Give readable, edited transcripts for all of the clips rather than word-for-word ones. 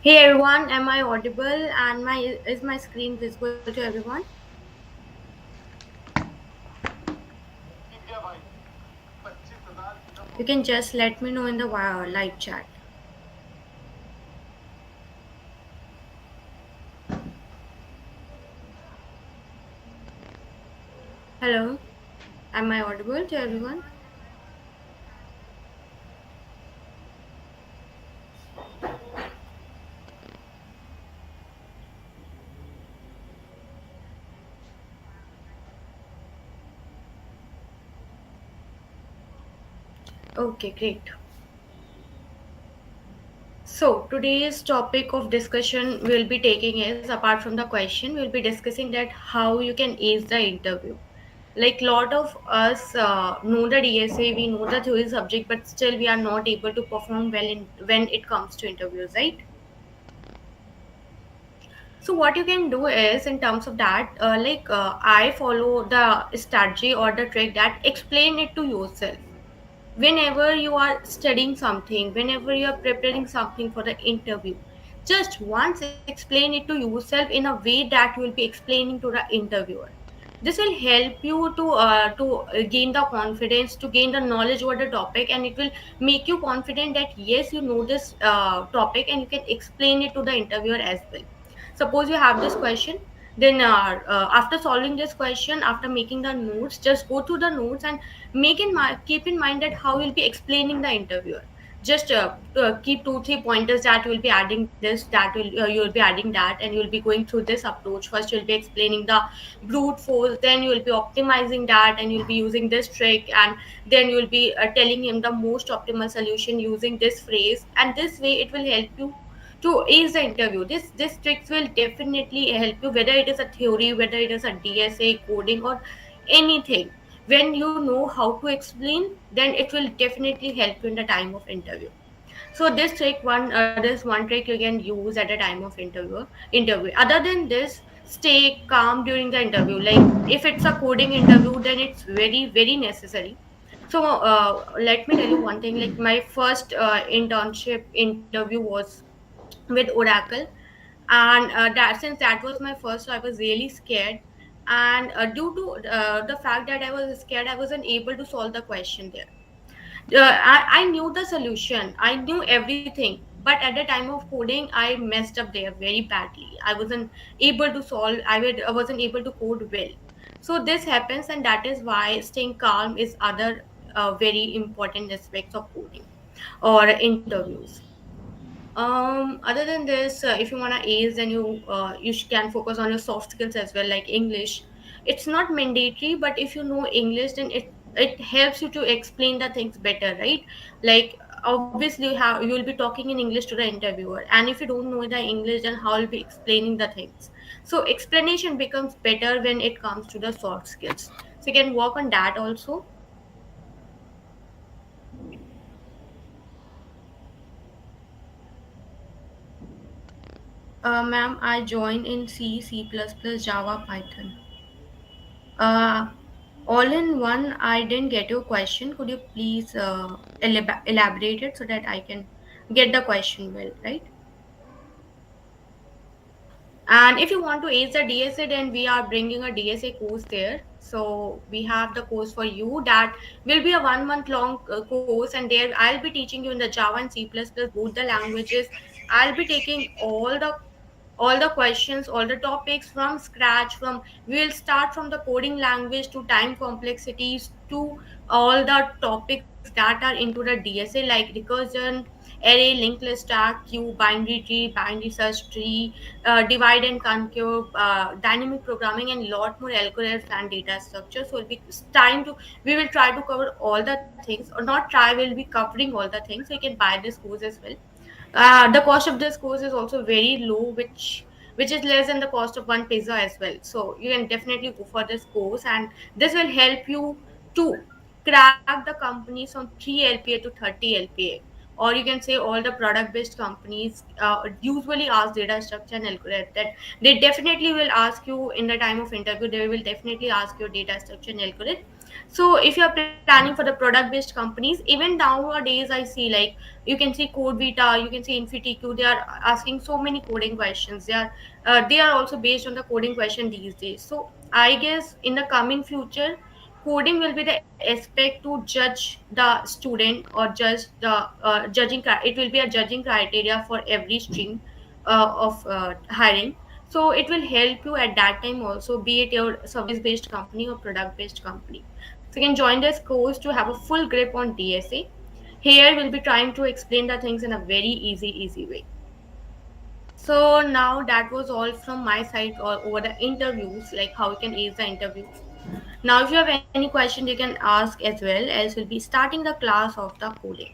Hey everyone, am I audible and my is my screen visible to everyone? You can just let me know in the live chat. Hello, am I audible to everyone? Okay, great. So today's topic of discussion we'll be taking is apart from the question, we'll be discussing that how you can ace the interview. Like lot of us know the DSA, we know the theory subject, but still we are not able to perform well in when it comes to interviews, right? So what you can do is in terms of that, I follow the strategy or the trick that explain it to yourself. Whenever you are studying something, whenever you are preparing something for the interview, just once explain it to yourself in a way that you will be explaining to the interviewer. This will help you to gain the confidence, to gain the knowledge over the topic, and it will make you confident that yes, you know this topic and you can explain it to the interviewer as well. Suppose you have this question, then after solving this question, after making the notes, just go through the notes and keep in mind that how you'll be explaining the interviewer. Just keep two three pointers that you will be adding this, that will you will be adding that, and you will be going through this approach. First you'll be explaining the brute force, then you will be optimizing that, and you'll be using this trick, and then you will be telling him the most optimal solution using this phrase, and this way it will help you to ace the interview. This tricks will definitely help you, whether it is a theory, whether it is a DSA coding or anything. When you know how to explain, then it will definitely help you in the time of interview. So this one trick you can use at the time of interview. Other than this, stay calm during the interview. Like if it's a coding interview, then it's very necessary. So let me tell you one thing. Like my first internship interview was with Oracle, and that since that was my first, so I was really scared. And due to the fact that I was scared, I wasn't able to solve the question there. I knew the solution, I knew everything, but at the time of coding, I messed up there very badly. I wasn't able to solve. I wasn't able to code well. So this happens, and that is why staying calm is other very important aspects of coding or interviews. Other than this, if you want to ace, then can focus on your soft skills as well, like English. It's not mandatory, but if you know English, then it helps you to explain the things better, right? Like obviously you will be talking in English to the interviewer, and if you don't know the English, then how you'll be explaining the things. So explanation becomes better when it comes to the soft skills. So you can work on that also. Ma'am, I joined in C, C++, Java, Python. Uh, all in one, I didn't get your question. Could you please elaborate it so that I can get the question well, right? And if you want to ace the DSA, then we are bringing a DSA course there. So we have the course for you that will be a 1 month long course, and there I'll be teaching you in the Java and C++, both the languages. I'll be taking all the questions, all the topics from scratch. From we'll start from the coding language to time complexities to all the topics that are into the DSA, like recursion, array, linked list, stack, queue, binary tree, binary search tree, divide and conquer, dynamic programming, and lot more algorithms and data structure. So we will try to cover all the things, or not try, we'll be covering all the things. So you can buy this course as well. The cost of this course is also very low, which is less than the cost of one pizza as well. So you can definitely go for this course, and this will help you to crack the companies from 3 LPA to 30 LPA. Or you can say all the product based companies usually ask data structure and algorithm, that they definitely will ask you in the time of interview. They will definitely ask your data structure and algorithm. So if you are planning for the product based companies, even nowadays I see like you can see Code Vita, you can see InfyTQ, they are asking so many coding questions. They are also based on the coding question these days. So I guess in the coming future, coding will be the aspect to judge the student or judge the it will be a judging criteria for every stream of hiring. So it will help you at that time also, be it your service based company or product based company. So you can join this course to have a full grip on DSA. Here we'll be trying to explain the things in a very easy way. So now that was all from my side over the interviews, like how you can ace the interview. Now if you have any question you can ask as well, else we'll be starting the class of the coding.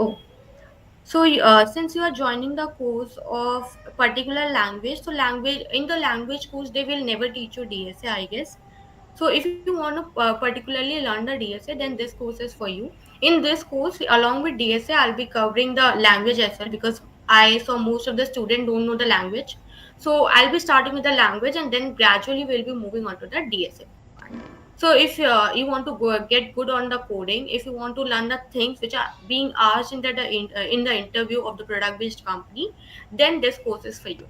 Oh, so since you are joining the course of particular language, so language in the language course they will never teach you DSA, I guess. So if you want to particularly learn the DSA, then this course is for you. In this course, along with DSA, I'll be covering the language as well, because I saw most of the students don't know the language. So I'll be starting with the language and then gradually we'll be moving on to the DSA part. So if you want to get good on the coding, if you want to learn the things which are being asked in the interview of the product based company, then this course is for you.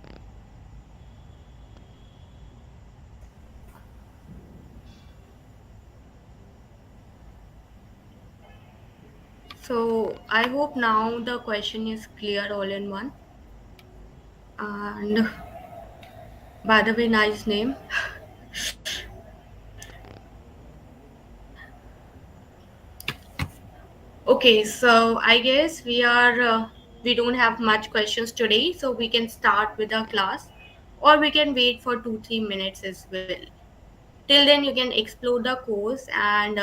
So I hope now the question is clear all in one. And by the way, nice name. Okay, so I guess we don't have much questions today, so we can start with our class, or we can wait for 2-3 minutes as well. Till then, you can explore the course, and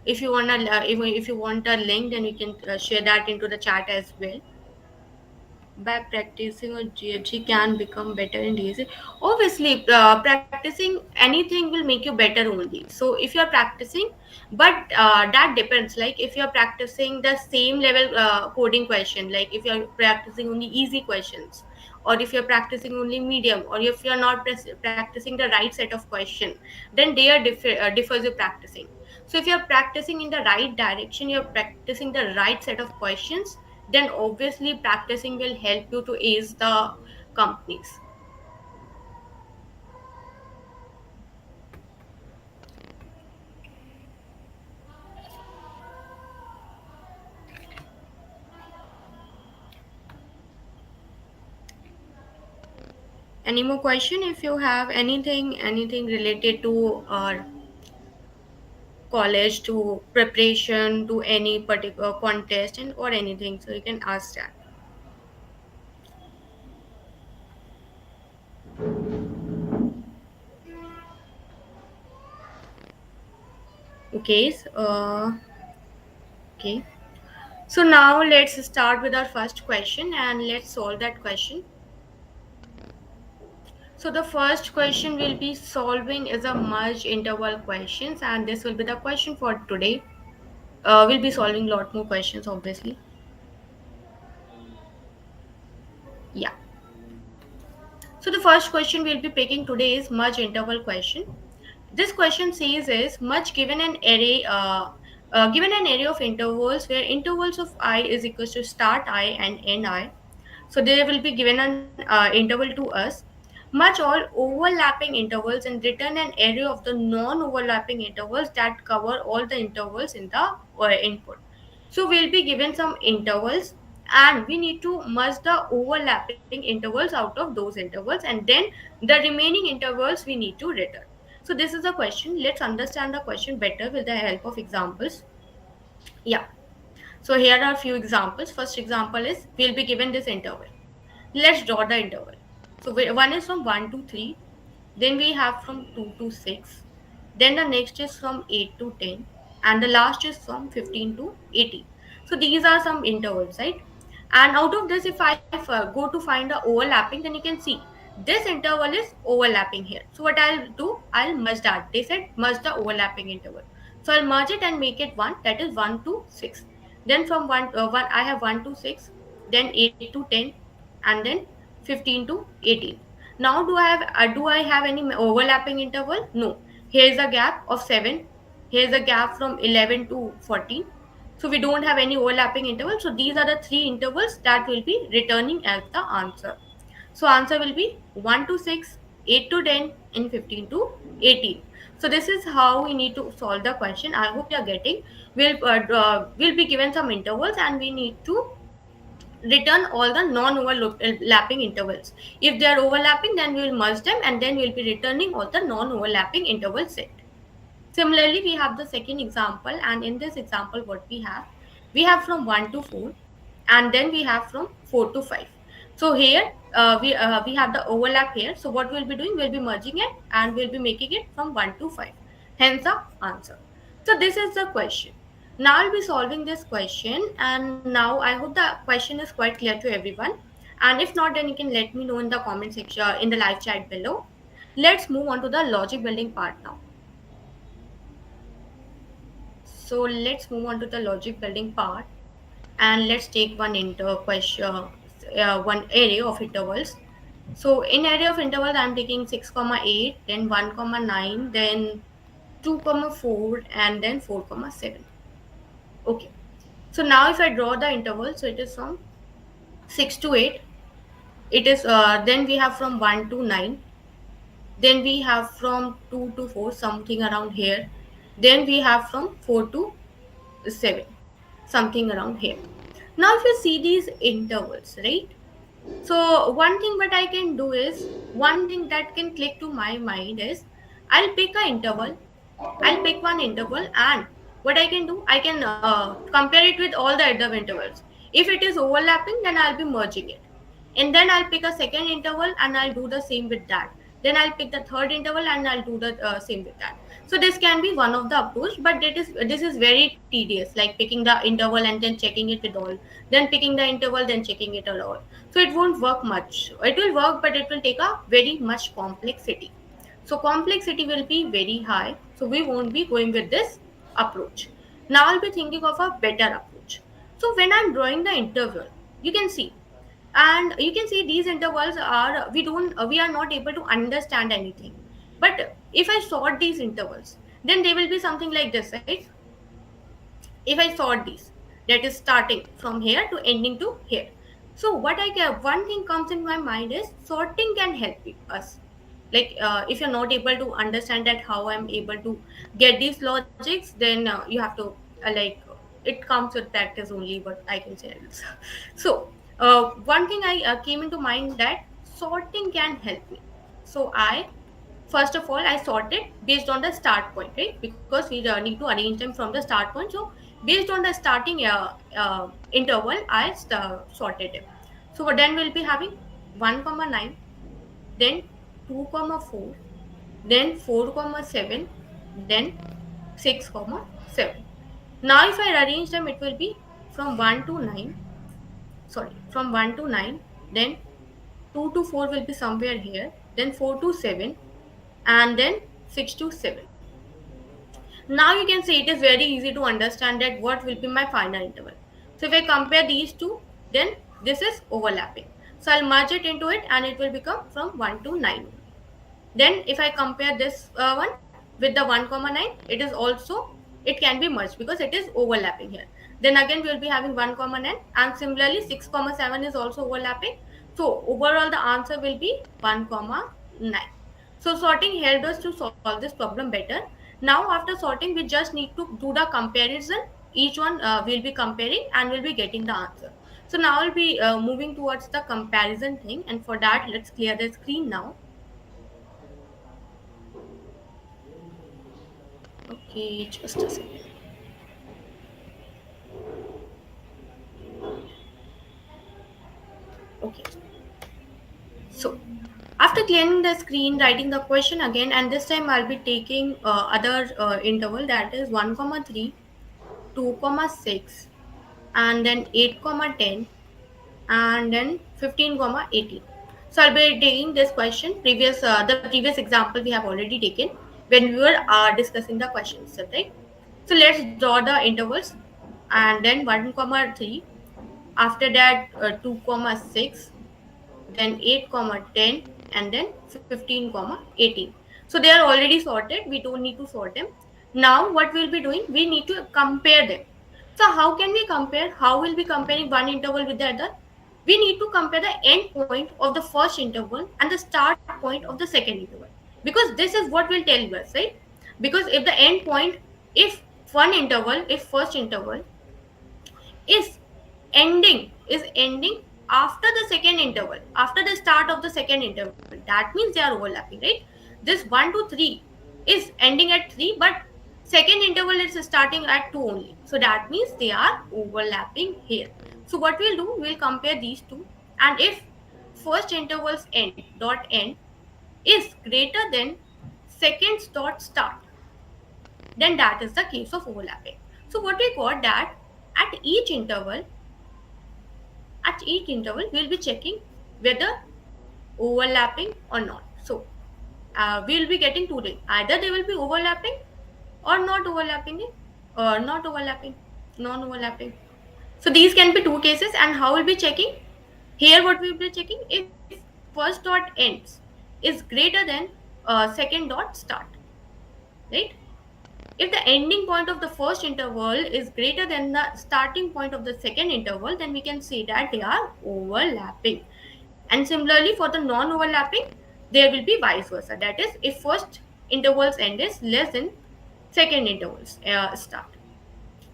if you want a link, then you can share that into the chat as well. By practicing or GFG can become better in DSA. Obviously, practicing anything will make you better only. So if you are practicing, but that depends. Like if you are practicing the same level coding question, like if you are practicing only easy questions, or if you are practicing only medium, or if you are not practicing the right set of question, then they are differs with practicing. So if you are practicing in the right direction, you are practicing the right set of questions, then obviously practicing will help you to ace the companies. Any more question? If you have anything related to college, to preparation, to any particular contest and or anything, so you can ask that. Okay, okay, so now let's start with our first question and let's solve that question. So the first question will be solving is a merge interval questions, and this will be the question for today. We'll be solving a lot more questions, obviously. Yeah. So the first question we'll be picking today is merge interval question. This question says is merge given an array of intervals where intervals of I is equals to start I and end I. So they will be given an interval to us. Merge all overlapping intervals and return an array of the non-overlapping intervals that cover all the intervals in the input. So we'll be given some intervals and we need to merge the overlapping intervals out of those intervals, and then the remaining intervals we need to return. So this is the question. Let's understand the question better with the help of examples. Yeah. So here are a few examples. First example is we'll be given this interval. Let's draw the interval. So one is from 1 to 3, then we have from 2 to 6, then the next is from 8 to 10, and the last is from 15 to 18. So these are some intervals, right? And out of this, if I go to find the overlapping, then you can see this interval is overlapping here. So what I'll do, I'll merge that. They said merge the overlapping interval. So I'll merge it and make it 1, that is 1 to 6. Then from 1 I have 1 to 6, then 8 to 10, and then 15 to 18. Now do I have any overlapping interval? No. Here is a gap of 7. Here is a gap from 11 to 14. So we don't have any overlapping interval. So these are the three intervals that will be returning as the answer. So answer will be 1 to 6, 8 to 10, and 15 to 18. So this is how we need to solve the question. I hope you are getting. We'll be given some intervals and we need to return all the non-overlapping intervals. If they are overlapping, then we will merge them and then we'll be returning all the non-overlapping interval set. Similarly, we have the second example, and in this example, what we have from 1 to 4, and then we have from 4 to 5. So here we have the overlap here. So what we'll be doing, we'll be merging it and we'll be making it from 1 to 5. Hence the answer. So this is the question. Now I'll be solving this question, and now I hope the question is quite clear to everyone. And if not, then you can let me know in the comment section in the live chat below. Let's move on to the logic building part now. So let's move on to the logic building part, and let's take one array of intervals. So in array of intervals, I'm taking 6 comma 8, then 1 comma 9, then 2 comma 4, and then 4 comma 7. Okay. So now if I draw the interval, so it is from 6 to 8. It is then we have from 1 to 9. Then we have from 2 to 4, something around here. Then we have from 4 to 7, something around here. Now if you see these intervals, right? So one thing what I can do is, one thing that can click to my mind is, I'll pick an interval, I'll pick one interval, and what I can do, I can compare it with all the other intervals. If it is overlapping, then I'll be merging it. And then I'll pick a second interval and I'll do the same with that. Then I'll pick the third interval and I'll do the same with that. So this can be one of the approach, but this is very tedious, like picking the interval and then checking it with all, then picking the interval, then checking it all. So it won't work much. It will work, but it will take a very much complexity. So complexity will be very high. So we won't be going with this approach. Now I'll be thinking of a better approach. So when I'm drawing the interval, you can see, and you can see these intervals are, we are not able to understand anything. But if I sort these intervals, then they will be something like this, right? If I sort these, that is starting from here to ending to here. So what I get, one thing comes in my mind is, sorting can help us. Like if you're not able to understand that how I'm able to get these logics, then you have to like, it comes with practice only, what I can say. So one thing I came into mind, that sorting can help me. So I, first of all, I sorted based on the start point, right? Because we need to arrange them from the start point. So based on the starting interval, I sorted it. So then we'll be having 1 comma 9, then 2 comma 4, then 4 comma 7, then 6 comma 7. Now if I arrange them, it will be from 1 to 9, from 1 to 9, then 2 to 4 will be somewhere here, then 4 to 7, and then 6 to 7. Now you can see it is very easy to understand that what will be my final interval. So if I compare these two, then this is overlapping. So I'll merge it into it and it will become from 1 to 9. Then if I compare this one with the 1 comma 9, it is also, it can be merged because it is overlapping here. Then again we will be having 1 comma 9, and similarly 6 comma 7 is also overlapping. So overall the answer will be 1 comma 9. So sorting helped us to solve this problem better. Now after sorting, we just need to do the comparison. Each one we'll be comparing and we'll be getting the answer. So now I'll be moving towards the comparison thing, and for that let's clear the screen now. Okay, just a second. Okay. So after clearing the screen, writing the question again, and this time I'll be taking other interval, that is 1 comma 3, 2 comma 6, and then 8 comma 10, and then 15 comma 18. So I'll be taking this question, the previous example we have already taken when we were discussing the questions, right? So let's draw the intervals, and then 1 comma 3, after that 2 comma 6, then 8 comma 10, and then 15 comma 18. So they are already sorted, we don't need to sort them. Now what we'll be doing, we need to compare them. So how can we compare, how will be comparing one interval with the other? We need to compare the end point of the first interval and the start point of the second interval, because this is what will tell us, right? Because if the end point, if if first interval is ending after the second interval, after the start of the second interval, that means they are overlapping, right? This 1 to 3 is ending at 3, but second interval is starting at 2 only, so that means they are overlapping here. So what we'll do, we'll compare these two, and if first interval's end dot end is greater than second's dot start, then that is the case of overlapping. So what we got, that at each interval, we'll be checking whether overlapping or not. So we'll be getting two things, either they will be overlapping or not overlapping it, or not overlapping, non-overlapping. So these can be two cases, and how we'll be checking? Here what we'll be checking, if first dot ends is greater than second dot start, right? If the ending point of the first interval is greater than the starting point of the second interval, then we can say that they are overlapping. And similarly, for the non-overlapping, there will be vice versa. That is, if first interval's end is less than second interval's start,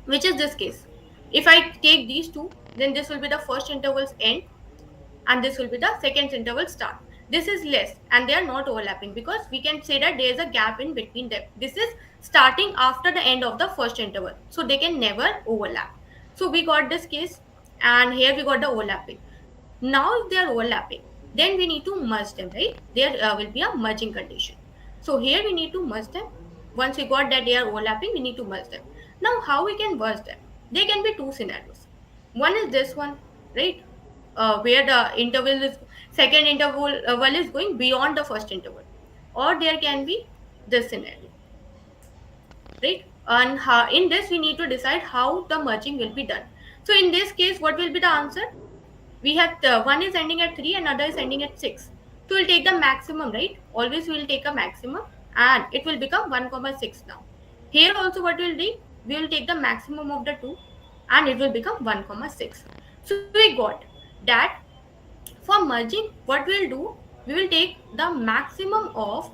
which is this case. If I take these two, then this will be the first interval's end, and this will be the second interval start. This is less, and they are not overlapping, because we can say that there is a gap in between them. This is starting after the end of the first interval, so they can never overlap. So we got this case, and here we got the overlapping. Now if they are overlapping, then we need to merge them, right? There will be a merging condition. So here we need to merge them. Once we got that they are overlapping, we need to merge them. Now how we can merge them? There can be two scenarios. One is this one, right? Where the second interval is going beyond the first interval, or there can be this scenario, right? And in this we need to decide how the merging will be done. So in this case, what will be the answer? We have one is ending at 3 and other is ending at 6. So we'll take the maximum, right? Always we will take a maximum, and it will become 1 comma 6 now. Here also what we'll do, we will take the maximum of the two, and it will become 1 comma 6. So we got that for merging, what we'll do, we will take the maximum of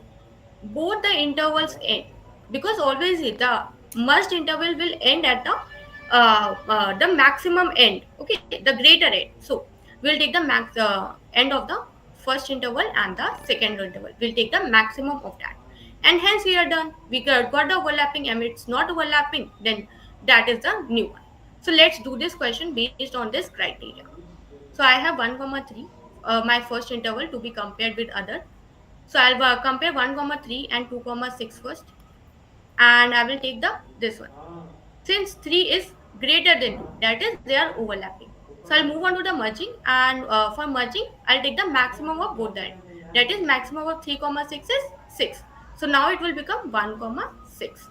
both the intervals end, because always the merged interval will end at the maximum end, okay, the greater end. So we'll take the end of the first interval and the second interval, we'll take the maximum of that, and hence we are done. We got the overlapping, and it's not overlapping, then that is the new one. So let's do this question based on this criteria. So I have 1 comma 3, my first interval, to be compared with other. So I'll compare 1 comma 3 and 2 comma 6 first, and I will take the this one. Since 3 is greater than 2, that is they are overlapping. So I'll move on to the merging, and for merging I'll take the maximum of both the end. That is, maximum of 3 comma 6 is 6. So now it will become 1 comma 6.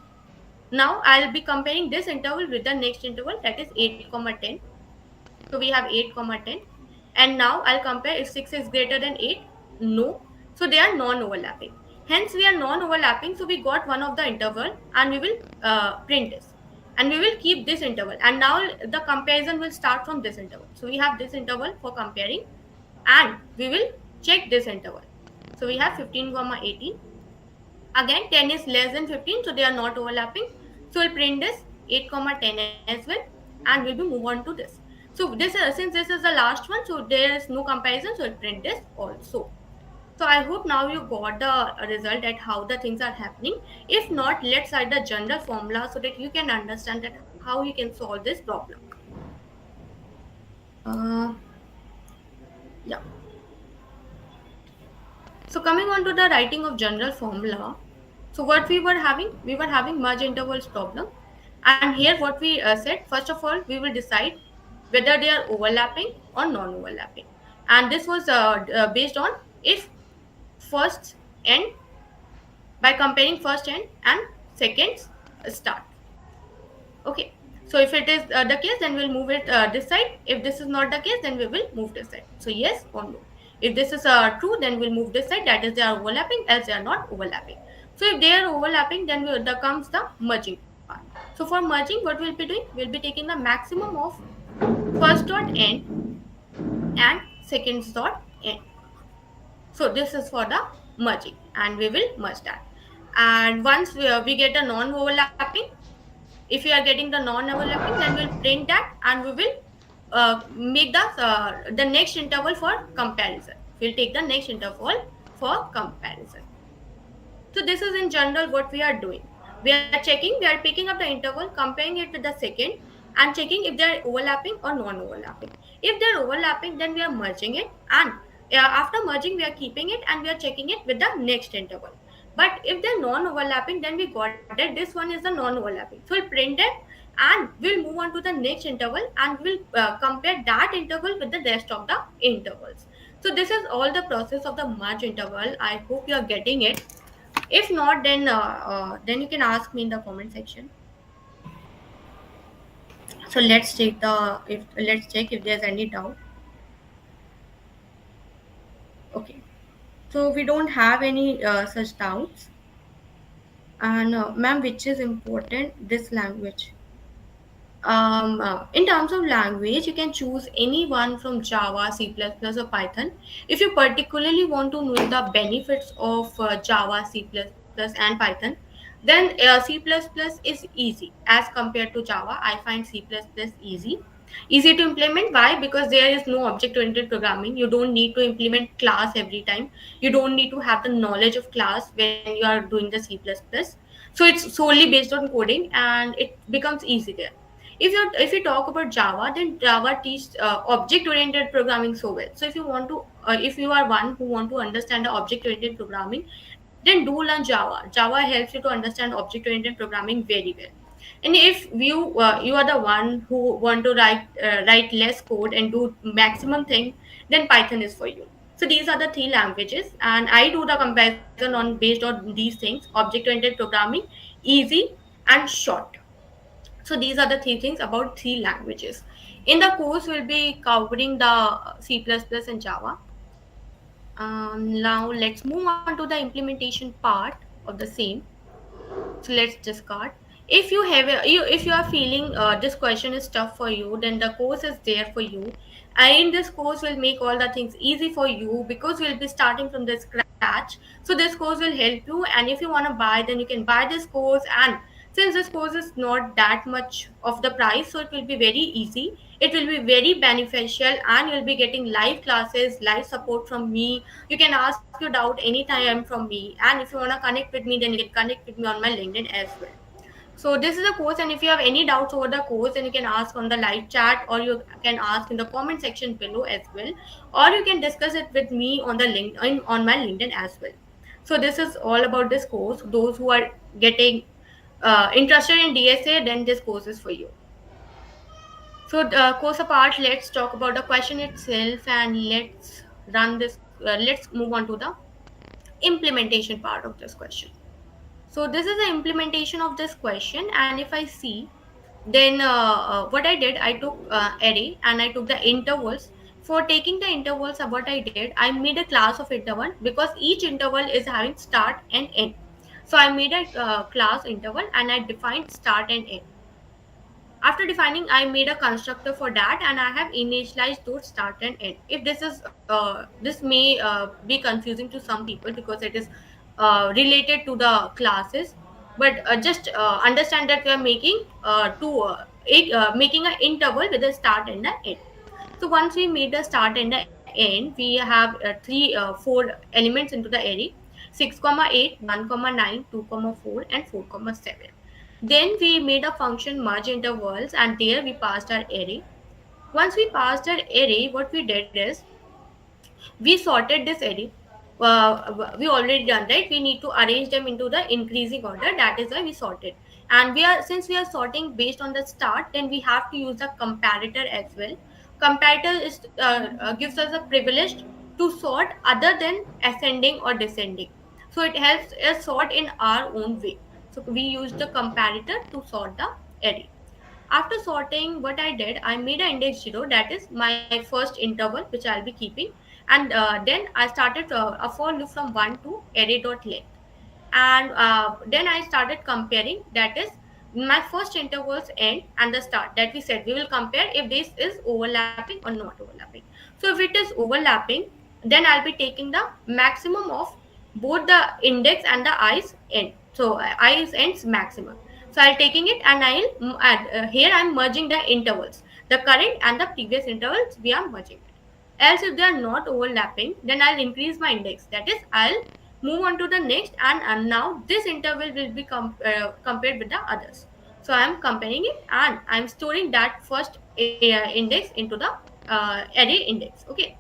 Now I'll be comparing this interval with the next interval, that is 8 comma 10. So we have 8 comma 10, and now I'll compare if 6 is greater than 8. No, so they are non-overlapping. Hence we are non-overlapping, so we got one of the interval, and we will print this, and we will keep this interval, and now the comparison will start from this interval. So we have this interval for comparing, and we will check this interval. So we have 15 comma 18. Again 10 is less than 15, so they are not overlapping. So we'll print this 8 comma 10 as well, and we'll be move on to this. So this since this is the last one, so there is no comparison, so we'll print this also. So I hope now you got the result at how the things are happening. If not, let's write the general formula so that you can understand that how you can solve this problem. uh, yeah. So coming on to the writing of general formula. So what we were having merge intervals problem, and here what we said, first of all we will decide whether they are overlapping or non-overlapping, and this was based on if first end, by comparing first end and second start. Okay. So if it is the case, then we'll move it this side. If this is not the case, then we will move this side. So yes or no. If this is true, then we'll move this side. That is, they are overlapping, else they are not overlapping. So if they are overlapping, then there comes the merging part. So for merging, what we'll be doing? We'll be taking the maximum of first dot end and second dot end. So this is for the merging, and we will merge that. And once we get a non-overlapping, if we are getting the non-overlapping, then we'll print that, and we will make the next interval for comparison. We'll take the next interval for comparison. So this is in general what we are doing. We are picking up the interval, comparing it with the second, and checking if they are overlapping or non-overlapping. If they are overlapping, then we are merging it, and after merging, we are keeping it and we are checking it with the next interval. But if they're non-overlapping, then we got it. This one is the non-overlapping. So we'll print it, and we'll move on to the next interval, and we'll compare that interval with the rest of the intervals. So this is all the process of the merge interval. I hope you are getting it. If not, then you can ask me in the comment section. So let's check if there's any doubt. Okay. So we don't have any such doubts. And ma'am, which is important? This language. In terms of language, you can choose any one from Java, C++, or Python. If you particularly want to know the benefits of Java, C++, and Python, then C++ is easy as compared to Java. I find C++ easy. Easy to implement. Why? Because there is no object-oriented programming. You don't need to implement class every time. You don't need to have the knowledge of class when you are doing the C++. So it's solely based on coding, and it becomes easy there. If you talk about Java, then Java teaches object oriented programming so well. So if you are one who want to understand the object oriented programming, then do learn Java. Java helps you to understand object oriented programming very well. And if you are the one who want to write less code and do maximum thing, then Python is for you. So these are the three languages, and I do the comparison on based on these things: object oriented programming, easy, and short. So these are the three things about three languages. In the course, we'll be covering the C++ and Java. Now let's move on to the implementation part of the same. So let's discard. If you have if you are feeling this question is tough for you, then the course is there for you. And in this course, we'll make all the things easy for you, because we'll be starting from the scratch. So this course will help you, and if you want to buy, then you can buy this course. And since this course is not that much of the price, so it will be very easy. It will be very beneficial, and you'll be getting live classes, live support from me. You can ask your doubt anytime from me, and if you want to connect with me, then you can connect with me on my LinkedIn as well. So this is a course, and if you have any doubts over the course, then you can ask on the live chat, or you can ask in the comment section below as well, or you can discuss it with me on the link on my LinkedIn as well. So this is all about this course. Those who are getting interested in DSA, then this course is for you. So course apart, let's talk about the question itself, and let's move on to the implementation part of this question. So this is the implementation of this question, and if I see, then what I did, I took array and I took the intervals. For taking the intervals, what I did, I made a class of interval, because each interval is having start and end. So I made a class interval, and I defined start and end. After defining, I made a constructor for that, and I have initialized those start and end. If this may be confusing to some people, because it is related to the classes, but just understand that we are making an interval with a start and an end. So once we made the start and the end, we have four elements into the array: 6 comma 8, 1 comma 9, 2 comma 4, and 4 comma 7. Then we made a function merge intervals, and there we passed our array. Once we passed our array, what we did is we sorted this array. We already done, right? We need to arrange them into the increasing order. That is why we sorted. And since we are sorting based on the start, then we have to use the comparator as well. Comparator gives us a privilege to sort other than ascending or descending. So it helps us sort in our own way. So we use the comparator to sort the array. After sorting, what I did, I made an index 0, that is my first interval, which I'll be keeping, and then I started a for loop from 1 to array dot length, and then I started comparing, that is my first intervals end and the start, that we said we will compare if this is overlapping or not overlapping. So if it is overlapping, then I'll be taking the maximum of both the index and the i's end, so i's ends maximum. So I'll taking it and I'll add, here I'm merging the intervals, the current and the previous intervals we are merging it. Else if they are not overlapping, then I'll increase my index, that is I'll move on to the next, and now this interval will be compared with the others. So I'm comparing it and I'm storing that first index into the array index. Okay,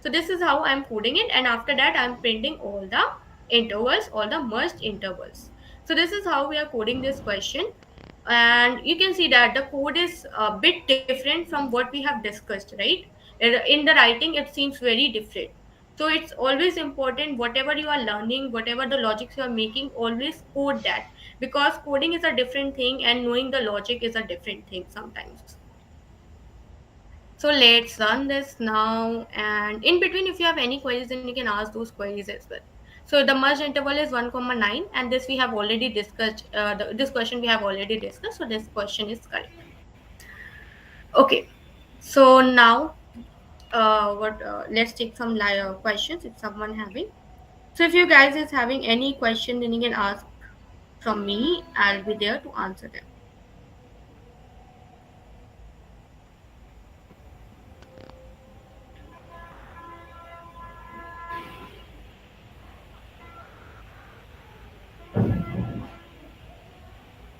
so this is how I'm coding it, and after that I'm printing all the intervals, all the merged intervals. So this is how we are coding this question, and you can see that the code is a bit different from what we have discussed, right? In the writing it seems very different. So it's always important, whatever you are learning, whatever the logics you are making, always code that, because coding is a different thing and knowing the logic is a different thing sometimes. So let's run this now, and in between if you have any queries, then you can ask those queries as well. So the merge interval is 1 comma 9, and this we have already discussed, this question we have already discussed, so this question is correct. Okay, so now what let's take some questions if someone having. So if you guys is having any question, then you can ask from me, I'll be there to answer them.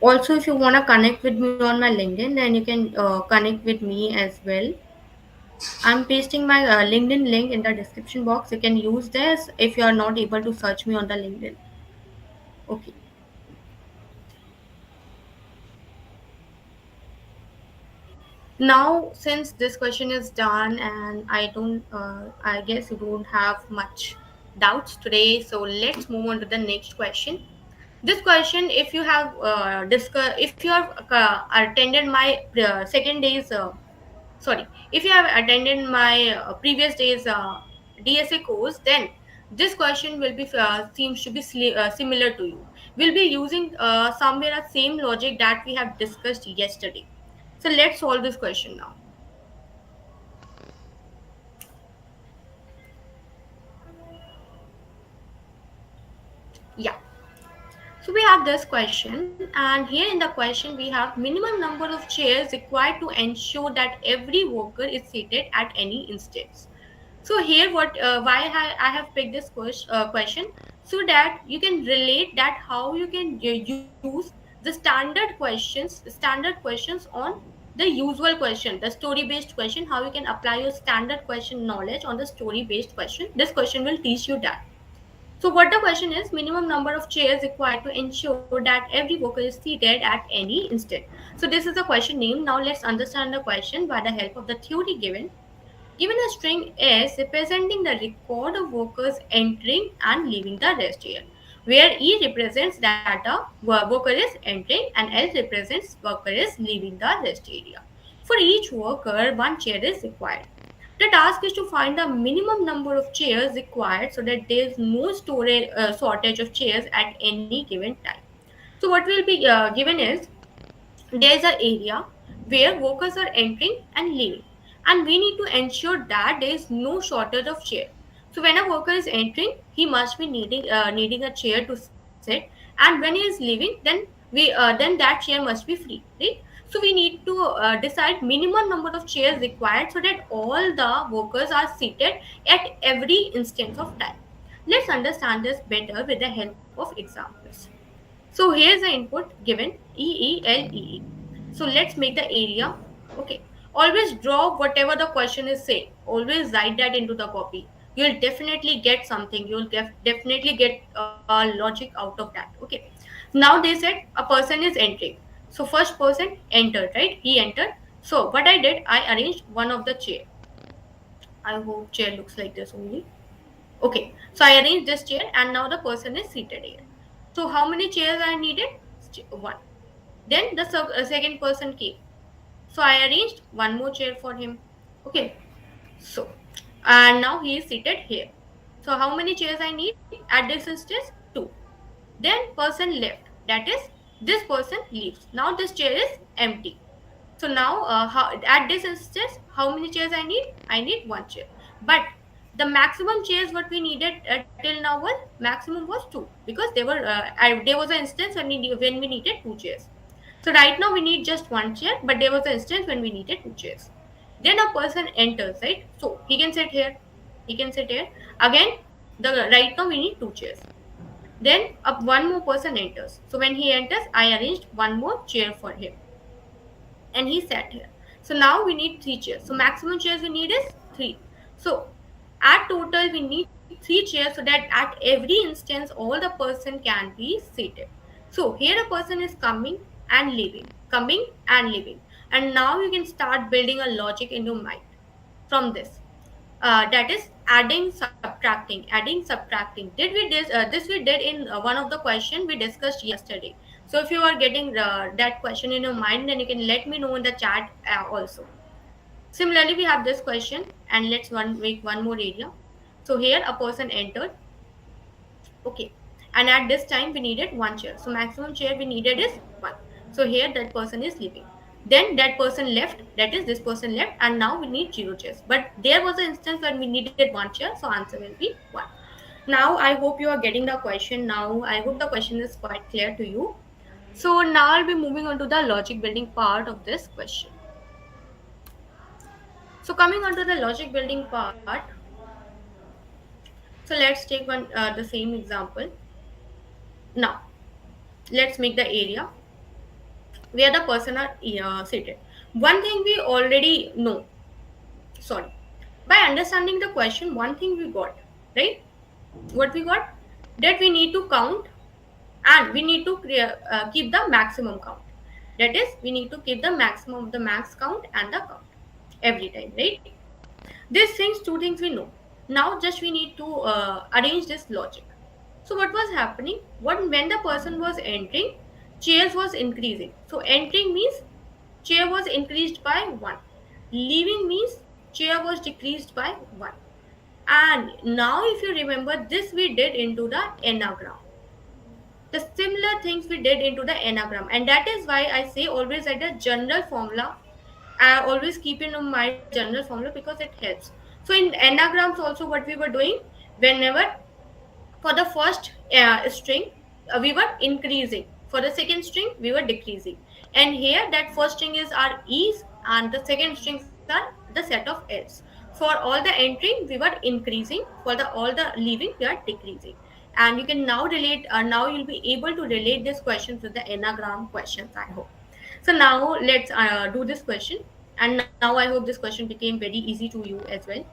Also, if you want to connect with me on my LinkedIn, then you can connect with me as well. I'm pasting my LinkedIn link in the description box. You can use this if you are not able to search me on the LinkedIn. Okay. Now, since this question is done, and I guess you don't have much doubts today. So let's move on to the next question. This question, if you have if you have attended my second day's sorry, if you have attended my previous day's DSA course, then this question will be seems to be similar to you. We'll be using somewhere the same logic that we have discussed yesterday. So let's solve this question now. Yeah. So we have this question, and here in the question we have minimum number of chairs required to ensure that every worker is seated at any instance. So here, I have picked this question, so that you can relate that how you can use the standard questions on the usual question, the story based question. How you can apply your standard question knowledge on the story based question. This question will teach you that. So what the question is, minimum number of chairs required to ensure that every worker is seated at any instant. So this is the question name. Now let's understand the question by the help of the theory given. Given a string S representing the record of workers entering and leaving the rest area, where E represents that a worker is entering and L represents worker is leaving the rest area. For each worker, one chair is required. The task is to find the minimum number of chairs required so that there is no shortage of chairs at any given time. So what will be given is, there is an area where workers are entering and leaving, and we need to ensure that there is no shortage of chair. So when a worker is entering, he must be needing a chair to sit, and when he is leaving, then that chair must be free, right? So we need to decide minimum number of chairs required so that all the workers are seated at every instance of time. Let's understand this better with the help of examples. So here's the input given, EELEE. So let's make the area. Okay. Always draw whatever the question is saying. Always write that into the copy. You'll definitely get something. You'll definitely get logic out of that. Okay. Now they said a person is entering. So first person entered, right? He entered. So what I did, I arranged one of the chair. I hope chair looks like this only. Okay. So I arranged this chair, and now the person is seated here. So how many chairs are needed? One. Then the second person came. So I arranged one more chair for him. Okay. So, and now he is seated here. So how many chairs I need at this instance? Two. Then person left. That is, this person leaves. Now this chair is empty. So now, at this instance, how many chairs I need? I need one chair. But the maximum chairs what we needed till now was maximum was two, because there was an instance when we needed two chairs. So right now we need just one chair, but there was an instance when we needed two chairs. Then a person enters, right? So he can sit here. He can sit here. Again, right now we need two chairs. Then one more person enters. So when he enters, I arranged one more chair for him, and he sat here. So now we need three chairs. So maximum chairs we need is three. So at total we need three chairs, so that at every instance all the person can be seated. So here a person is coming and leaving, and now you can start building a logic in your mind from this. That is adding subtracting. Did we this we did in one of the question we discussed yesterday. So if you are getting that question in your mind, then you can let me know in the chat also. Similarly, we have this question, and let's make one more area. So here a person entered. Okay, and at this time we needed one chair, so maximum chair we needed is one. So here that person is leaving. Then that person left, that is this person left, and now we need zero chairs. But there was an instance when we needed one chair, so answer will be one. Now I hope you are getting the question. Now I hope the question is quite clear to you. So now I'll be moving on to the logic building part of this question. So coming on to the logic building part, so let's take the same example. Now let's make the area where the person are seated. One thing we already know, sorry, by understanding the question, one thing we got, right? What we got? That we need to count, and we need to keep the maximum count. That is, we need to keep the maximum of the max count and the count every time, right? These things, two things we know. Now just we need to arrange this logic. So what was happening? When the person was entering, chairs was increasing. So entering means chair was increased by 1. Leaving means chair was decreased by 1. And now if you remember, this we did into the enneagram. The similar things we did into the enneagram, and that is why I say always at the general formula. I always keep in mind general formula because it helps. So in enneagrams also, what we were doing, whenever for the first string we were increasing, for the second string we were decreasing, and here that first string is our e's and the second strings are the set of s. For all the entering we were increasing, for the all the leaving we are decreasing. And you can now relate, now you'll be able to relate this question to the enneagram questions, I hope. So now let's do this question, and now I hope this question became very easy to you as well.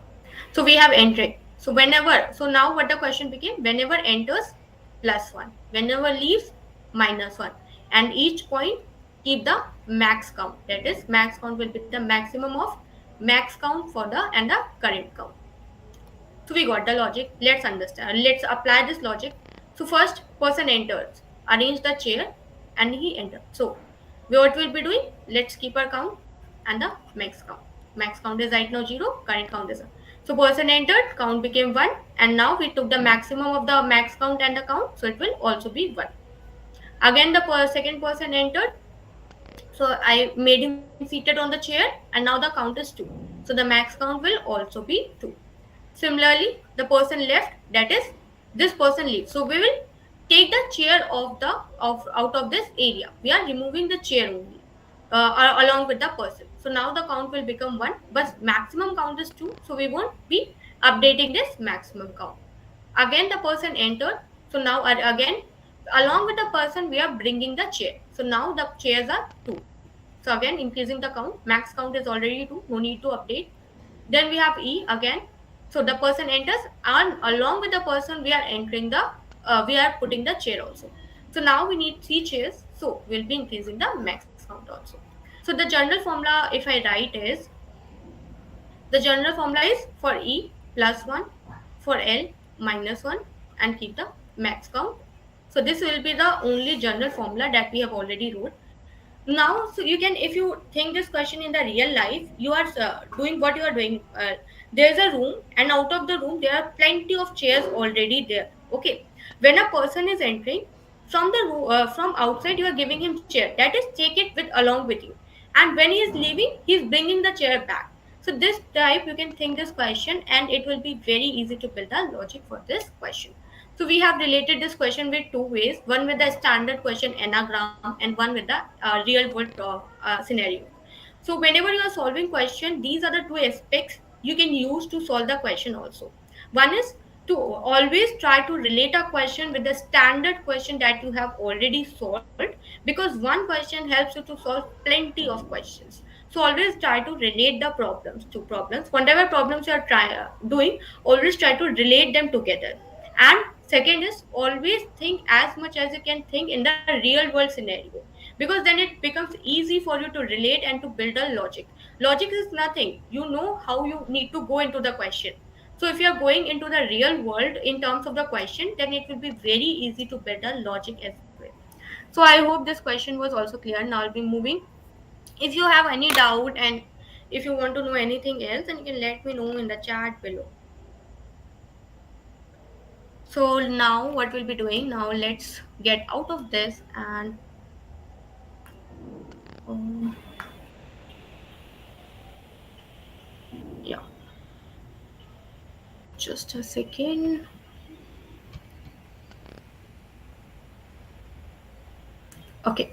So we have entering. So whenever, so now what the question became, whenever enters +1, whenever leaves -1, and each point keep the max count. That is, max count will be the maximum of max count for the and the current count. So we got the logic. Let's understand. Let's apply this logic. So first person enters, arrange the chair, and he entered. So what we'll be doing? Let's keep our count and the max count. Max count is right now 0. Current count is 1. So person entered, count became 1, and now we took the maximum of the max count and the count, so it will also be 1. Again the second person entered, so I made him seated on the chair, and now the count is 2. So the max count will also be 2. Similarly, the person left, that is, this person leaves. So we will take the chair out of this area. We are removing the chair only along with the person. So now the count will become 1, but maximum count is 2. So we won't be updating this maximum count. Again the person entered. So now again along with the person we are bringing the chair. So now the chairs are 2. So again increasing the count. Max count is already 2. No need to update. Then we have E again. So the person enters, and along with the person we are entering the we are putting the chair also. So now we need 3 chairs, so we'll be increasing the max count also. So the general formula, if I write, is the general formula is for E +1, for L -1, and keep the max count. So this will be the only general formula that we have already wrote. Now, so you can, if you think this question in the real life, you are doing what you are doing. There's a room, and out of the room there are plenty of chairs already there. Okay, when a person is entering from the room, from outside, you are giving him chair, that is, take it with along with you, and when he is leaving, he is bringing the chair back. So this type, you can think this question, and it will be very easy to build a logic for this question. So we have related this question with two ways, one with the standard question anagram and one with the real world scenario. So whenever you are solving question, these are the two aspects you can use to solve the question also. One is to always try to relate a question with the standard question that you have already solved, because one question helps you to solve plenty of questions. So always try to relate the problems to problems. Whatever problems you are doing, always try to relate them together. And second is always think as much as you can think in the real world scenario, because then it becomes easy for you to relate and to build a logic. Logic is nothing, you know how you need to go into the question. So if you are going into the real world in terms of the question, then it will be very easy to build a logic as well. So I hope this question was also clear. Now I'll be moving. If you have any doubt, and if you want to know anything else, then you can let me know in the chat below. So now what we'll be doing now, let's get out of this, and um, yeah, just a second. Okay,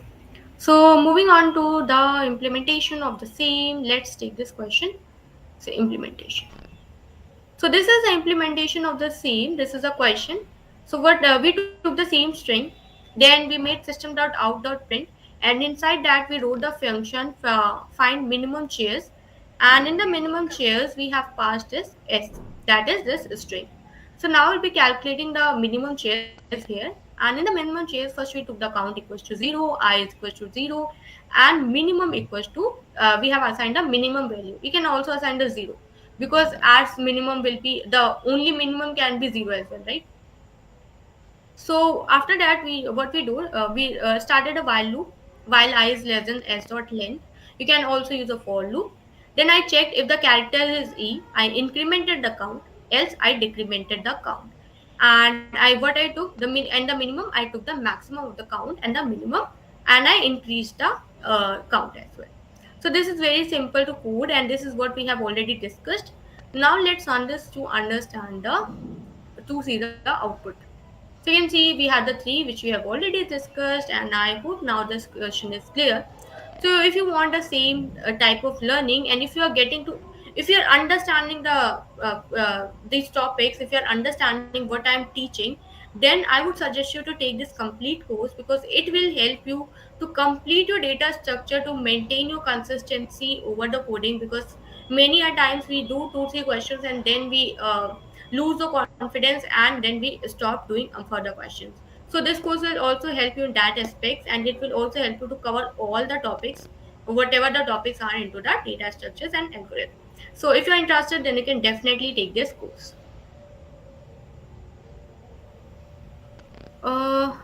so moving on to the implementation of the same, let's take this question. So implementation. So this is the implementation of the same. This is a question. So what we took the same string, then we made system.out.print, and inside that we wrote the function find minimum chairs, and in the minimum chairs we have passed this s, that is this string. So now we'll be calculating the minimum chairs here, and in the minimum chairs first we took the count equals to 0, I is equals to 0, and minimum equals to we have assigned a minimum value. We can also assign the 0, because as minimum will be the only minimum can be 0 as well, right? So after that, we what we do, we started a while loop. While I is less than s dot length, you can also use a for loop. Then I checked if the character is e, I incremented the count, else I decremented the count. And what I took the and the minimum, I took the maximum of the count and the minimum, and I increased the count as well. So this is very simple to code, and this is what we have already discussed. Now let's understand the to see the output. So you can see we had the three which we have already discussed, and I hope now this question is clear. So if you want the same type of learning, and if you are getting to, if you are understanding these topics, if you are understanding what I am teaching, then I would suggest you to take this complete course, because it will help you to complete your data structure, to maintain your consistency over the coding, because many a times we do 2 3 questions and then we lose the confidence, and then we stop doing further questions. So this course will also help you in that aspects, and it will also help you to cover all the topics, whatever the topics are into the data structures and algorithm. So if you're interested, then you can definitely take this course. uh,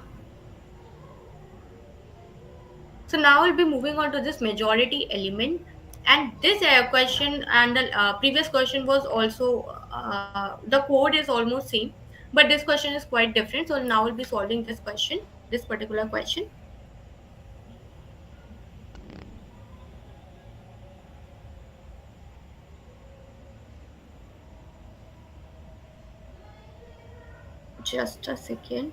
so now we'll be moving on to this majority element, and this question and the previous question was also the code is almost same, but this question is quite different. So now we'll be solving this question, this particular question. Just a second.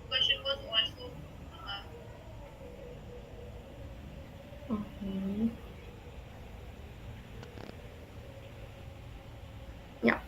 Question was also mhm. Yeah.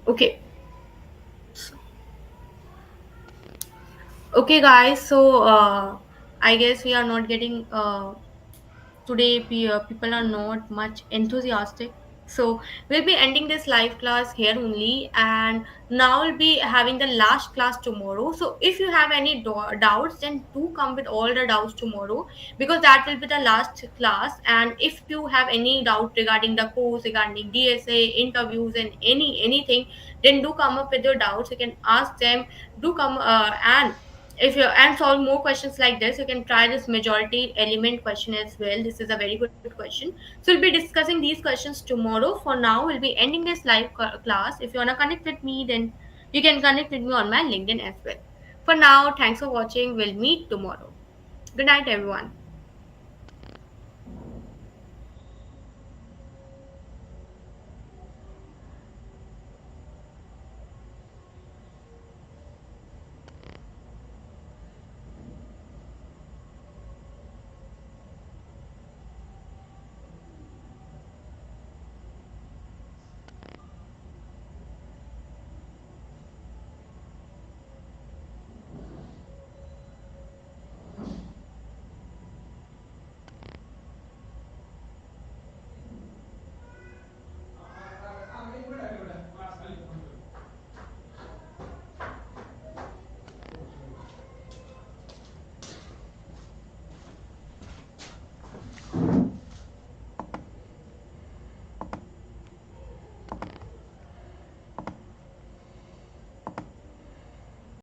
Okay. Okay, guys. So I guess we are not getting today. People are not much enthusiastic. So we'll be ending this live class here only, and now we'll be having the last class tomorrow. So if you have any doubts, then do come with all the doubts tomorrow, because that will be the last class. And if you have any doubt regarding the course, regarding DSA interviews and anything, then do come up with your doubts. You can ask them. Do come and if you and solve more questions like this, you can try this majority element question as well. This is a very good question. So we'll be discussing these questions tomorrow. For now, we'll be ending this live class. If you want to connect with me, then you can connect with me on my LinkedIn as well. For now, thanks for watching. We'll meet tomorrow. Good night, everyone.